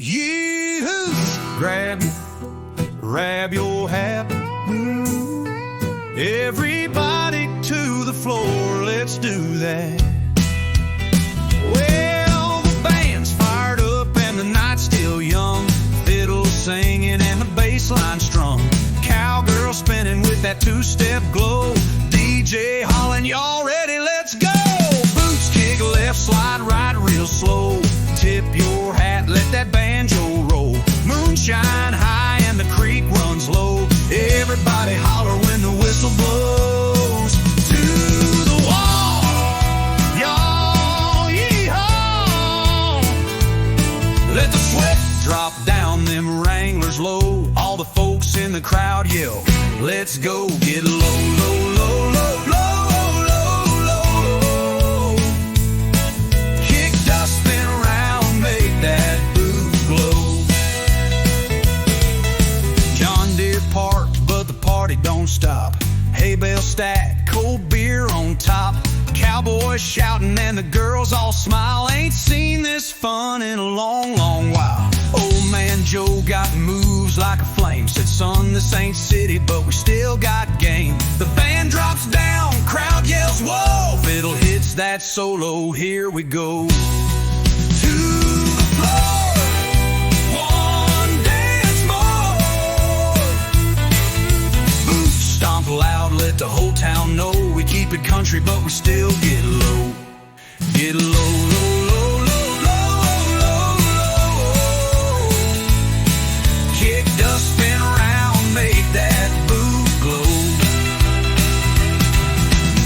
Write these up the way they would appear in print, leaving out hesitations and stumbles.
Yee-hoo! Grab your hat. Everybody to the floor, let's do that. Well, the band's fired up and the night's still young. Fiddles singing and the bass line strung. Cowgirl spinning with that two-step glow. DJ hollering, y'all ready? Let's go! Boots kick left, slide right real slow. Tip your hat, let that banjo roll. Moonshine high and the creek runs low. Everybody holler when the whistle blows. To the wall, y'all, yee-haw. Let the sweat drop down them Wranglers low. All the folks in the crowd yell, let's go. Get low, low, low, low, low, low, low. Kick, dust, spin around, make that boot glow. John Deere Park, but the party don't stop. Hay bale stack, cold beer on top. Cowboys shouting and the girls all smile. Ain't seen this fun in a long, long while. Old man Joe got moves like a flame. Said, son, this ain't city, but we still got game. The band drops down, crowd yells, whoa. Fiddle hits that solo, here we go. To the floor, one dance more. Boots stomp loud, let the whole town know. We keep it country, but we still get low. Get low, low, low, low, low, low, low. Kick, dust, spin around, make that boot glow.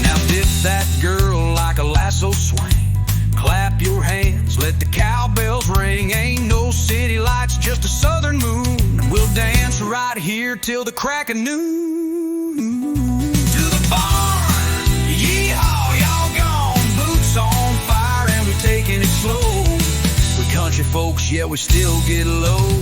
Now dip that girl like a lasso swing. Clap your hands, let the cowbells ring. Ain't no city lights, just a southern moon. We'll dance right here till the crack of noon. To the barn, yee-haw, y'all gone. Boots on fire and we're taking it slow. We're country folks, yeah, we still get low.